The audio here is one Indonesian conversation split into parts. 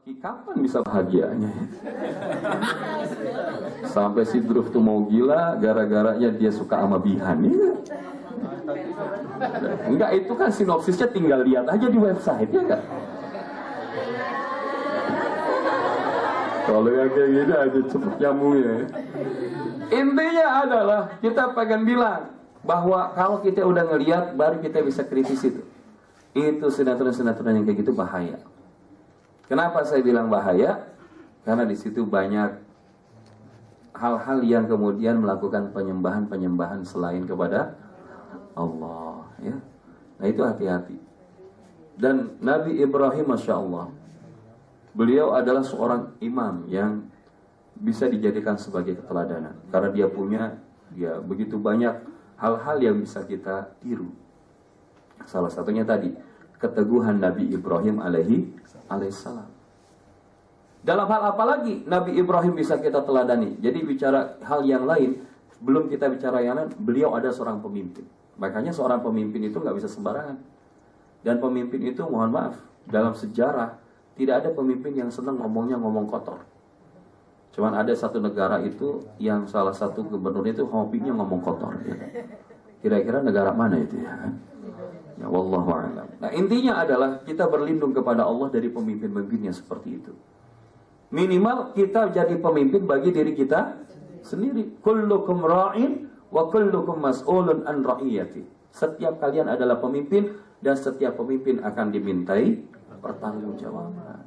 Kapan bisa bahagianya? Sampai si Druf tuh mau gila gara-garanya dia suka sama Bihan ya? Enggak, itu kan sinopsisnya tinggal lihat aja di website ya kan? Kalau yang kayak gini aja cepet nyambungnya. Intinya adalah kita pengen bilang bahwa kalau kita udah ngelihat baru kita bisa kritis itu. Itu sinetron-sinetron yang kayak gitu bahaya. Kenapa saya bilang bahaya? Karena di situ banyak hal-hal yang kemudian melakukan penyembahan-penyembahan selain kepada Allah. Ya. Nah itu hati-hati. Dan Nabi Ibrahim, Masya Allah, beliau adalah seorang imam yang bisa dijadikan sebagai keteladanan. Karena dia punya begitu banyak hal-hal yang bisa kita tiru. Salah satunya tadi, keteguhan Nabi Ibrahim alaihissalam. Dalam hal apa lagi Nabi Ibrahim bisa kita teladani? Jadi bicara hal yang lain, belum kita bicara yang lain, beliau ada seorang pemimpin. Makanya seorang pemimpin itu nggak bisa sembarangan. Dan pemimpin itu, mohon maaf, dalam sejarah tidak ada pemimpin yang senang ngomong kotor. Cuman ada satu negara itu yang salah satu gubernur itu hobinya ngomong kotor. Ya. Kira-kira negara mana itu ya? Ya wallahu a'lam. Nah intinya adalah kita berlindung kepada Allah dari pemimpin-pemimpin yang seperti itu. Minimal kita jadi pemimpin bagi diri kita sendiri. Kullukum ra'in wa kullukum mas'ulun an ra'iyati. Setiap kalian adalah pemimpin dan setiap pemimpin akan dimintai pertanggungjawaban.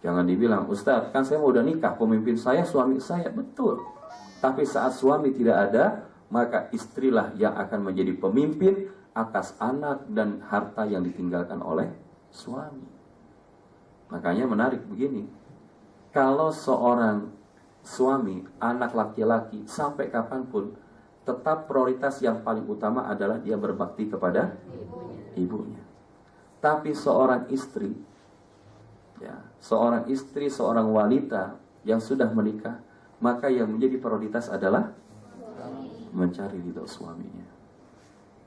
Jangan dibilang, Ustaz, kan saya mau udah nikah, pemimpin saya suami saya. Betul. Tapi saat suami tidak ada, maka istrilah yang akan menjadi pemimpin atas anak dan harta yang ditinggalkan oleh suami. Makanya menarik begini. Kalau seorang suami, anak laki-laki, sampai kapanpun, tetap prioritas yang paling utama adalah dia berbakti kepada ibunya. Tapi seorang istri, seorang wanita yang sudah menikah, maka yang menjadi prioritas adalah mencari ridho suaminya.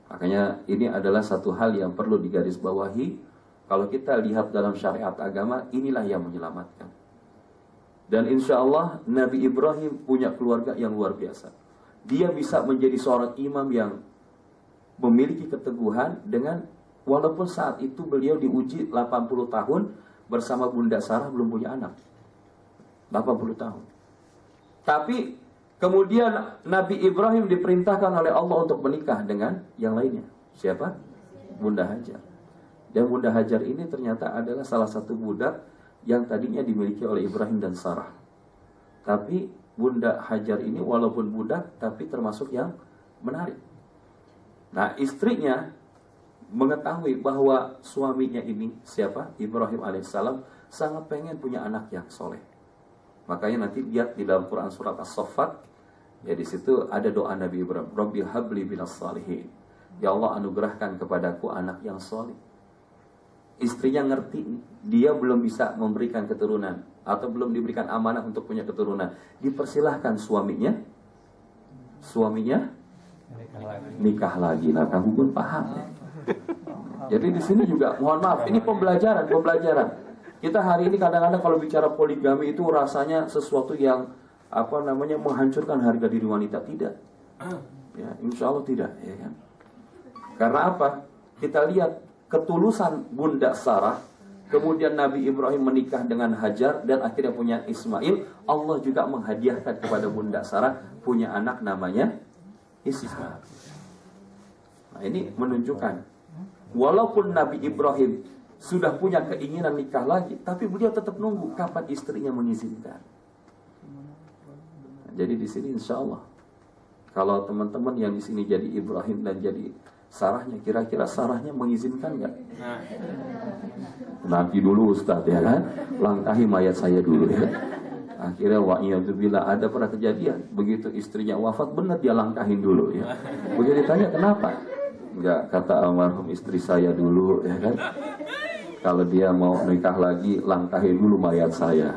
Makanya ini adalah satu hal yang perlu digarisbawahi. Kalau kita lihat dalam syariat agama, inilah yang menyelamatkan. Dan insya Allah Nabi Ibrahim punya keluarga yang luar biasa. Dia bisa menjadi seorang imam yang memiliki keteguhan dengan, walaupun saat itu beliau diuji 80 tahun bersama Bunda Sarah belum punya anak. 80 tahun. Tapi kemudian Nabi Ibrahim diperintahkan oleh Allah untuk menikah dengan yang lainnya. Siapa? Bunda Hajar. Dan Bunda Hajar ini ternyata adalah salah satu budak yang tadinya dimiliki oleh Ibrahim dan Sarah. Tapi Bunda Hajar ini walaupun budak, tapi termasuk yang menarik. Nah istrinya mengetahui bahwa suaminya ini, siapa? Ibrahim alaihissalam, sangat pengen punya anak yang soleh. Makanya nanti lihat di dalam Quran surat As-Saffat, ya di situ ada doa Nabi Ibrahim, Rabbi habli binas salihin. Ya Allah anugerahkan kepadaku anak yang soleh. Istrinya ngerti, dia belum bisa memberikan keturunan atau belum diberikan amanah untuk punya keturunan. Dipersilahkan suaminya nikah lagi. Nah, kamu pun paham ya. Jadi di sini juga, mohon maaf, ini pembelajaran. Kita hari ini kadang-kadang kalau bicara poligami itu rasanya sesuatu yang menghancurkan harga diri wanita. Tidak. Ya, insya Allah tidak, ya kan? Karena apa? Kita lihat ketulusan Bunda Sarah, kemudian Nabi Ibrahim menikah dengan Hajar dan akhirnya punya Ismail. Allah juga menghadiahkan kepada Bunda Sarah punya anak namanya Ishak. Nah, ini menunjukkan walaupun Nabi Ibrahim sudah punya keinginan nikah lagi, tapi beliau tetap nunggu kapan istrinya mengizinkan. Nah, jadi di sini insya Allah, kalau teman-teman yang di sini jadi Ibrahim dan jadi Sarahnya, kira-kira Sarahnya mengizinkan nggak? Nanti dulu Ustaz ya kan, langkahi mayat saya dulu ya. Akhirnya wa'iyadzubillah ada pernah kejadian, begitu istrinya wafat benar dia langkahin dulu ya. Begitu ditanya kenapa? Enggak, kata almarhum istri saya dulu ya kan. Kalau dia mau nikah lagi, langkahin dulu mayat saya.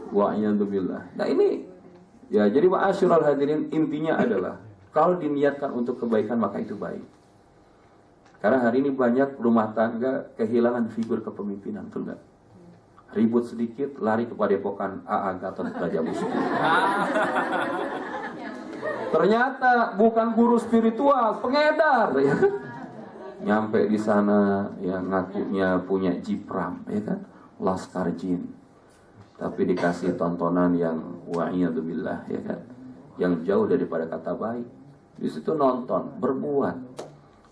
Wa'iyadzubillah. Nah ini ya, jadi ma'asyiral hadirin, intinya adalah kalau diniatkan untuk kebaikan maka itu baik. Karena hari ini banyak rumah tangga kehilangan figur kepemimpinan, betul nggak? Ribut sedikit, lari ke padepokan AA Gatot Brajamusti. Ternyata bukan guru spiritual, pengedar ya. Nyampe di sana ya ngakunya punya jipram ya kan, laskar jin. Tapi dikasih tontonan yang wa'iyadzubillah ya kan, yang jauh daripada kata baik. Di situ nonton, berbuat.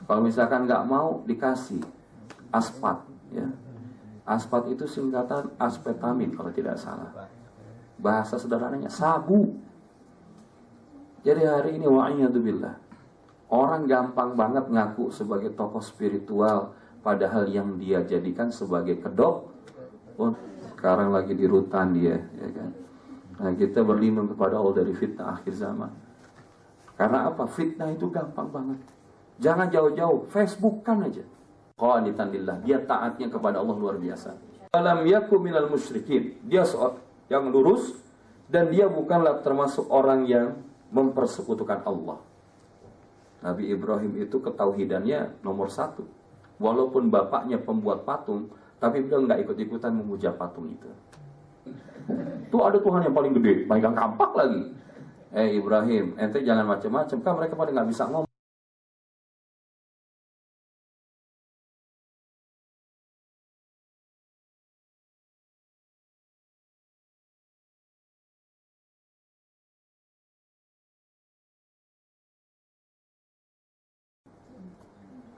Kalau misalkan nggak mau dikasih aspat ya. Aspat itu singkatan aspetamin kalau tidak salah. Bahasa sederhananya sabu. Jadi hari ini wa'iyadzubillah, orang gampang banget ngaku sebagai tokoh spiritual, padahal yang dia jadikan sebagai kedok. Sekarang lagi di rutan dia, ya kan? Nah, kita berlindung kepada Allah dari fitnah akhir zaman. Karena apa? Fitnah itu gampang banget. Jangan jauh-jauh, Facebook kan aja. Qanitan lillah, dia taatnya kepada Allah luar biasa. Alam yakum minal musyrikin, dia seorang yang lurus dan dia bukanlah termasuk orang yang mempersekutukan Allah. Nabi Ibrahim itu ketauhidannya nomor 1. Walaupun bapaknya pembuat patung, tapi beliau nggak ikut-ikutan memuja patung itu. Tuh ada Tuhan yang paling gede, pegang kampak lagi. Ibrahim, ente jangan macam-macam, kan mereka pada nggak bisa ngomong.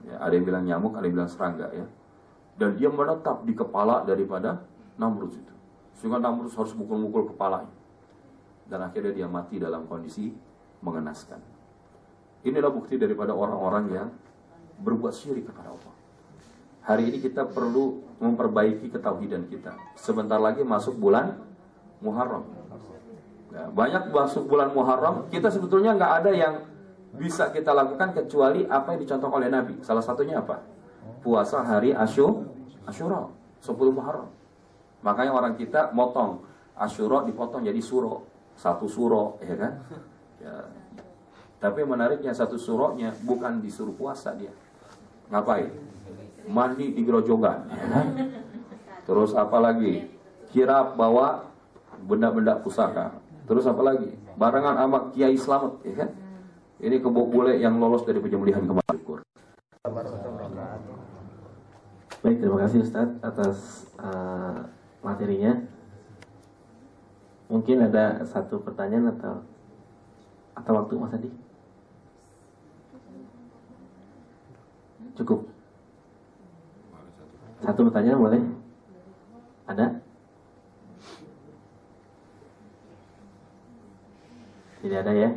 Ya, ada yang bilang nyamuk, ada yang bilang serangga ya. Dan dia menetap di kepala daripada Namrud itu. Sehingga Namrud harus mukul-mukul kepalanya. Dan akhirnya dia mati dalam kondisi mengenaskan. Inilah bukti daripada orang-orang yang berbuat syirik kepada Allah. Hari ini kita perlu memperbaiki ketauhidan kita. Sebentar lagi masuk bulan Muharram. Nah, banyak masuk bulan Muharram, kita sebetulnya nggak ada yang bisa kita lakukan kecuali apa yang dicontohkan oleh Nabi. Salah satunya apa? Puasa hari Asyura, 10 Muharram. Makanya orang kita motong Asyura dipotong jadi suro, 1 suro, ya kan? Ya. Tapi menariknya 1 suronya bukan disuruh puasa dia. Ngapain? Mandi di gerojogan, ya kan? Terus apa lagi? Kirap bawa benda-benda pusaka. Terus apa lagi? Barengan sama Kiai Slamet, ya kan? Ini kebo bule yang lolos dari penyembelihan kemarin. Baik, terima kasih Ustadz atas materinya. Mungkin ada satu pertanyaan atau waktu Mas Adi? Cukup. Satu pertanyaan boleh? Ada? Tidak ada ya?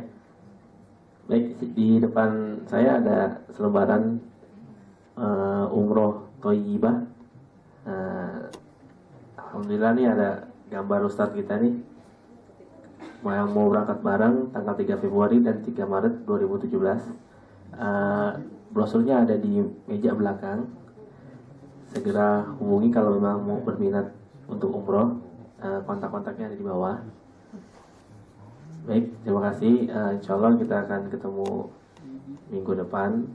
Baik, di depan saya ada selebaran umroh Thayyibah. Alhamdulillah nih ada gambar Ustadz kita nih yang mau berangkat bareng tanggal 3 Februari dan 3 Maret 2017. Brosurnya ada di meja belakang. Segera hubungi kalau memang mau berminat untuk umroh. Kontak-kontaknya ada di bawah. Baik, terima kasih. Insya Allah kita akan ketemu minggu depan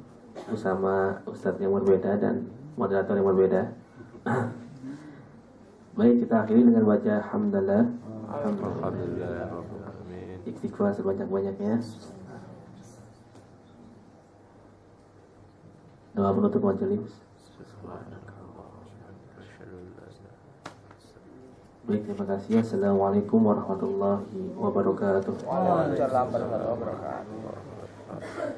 bersama Ustadz yang berbeda dan moderator yang berbeda. Baik, kita akhiri dengan baca hamdalah. Alhamdulillah. Istighfar sebanyak-banyaknya. Doa penutup majelis. Baik, terima kasih. Assalamualaikum warahmatullahi wabarakatuh. Waalaikumsalam warahmatullahi wabarakatuh.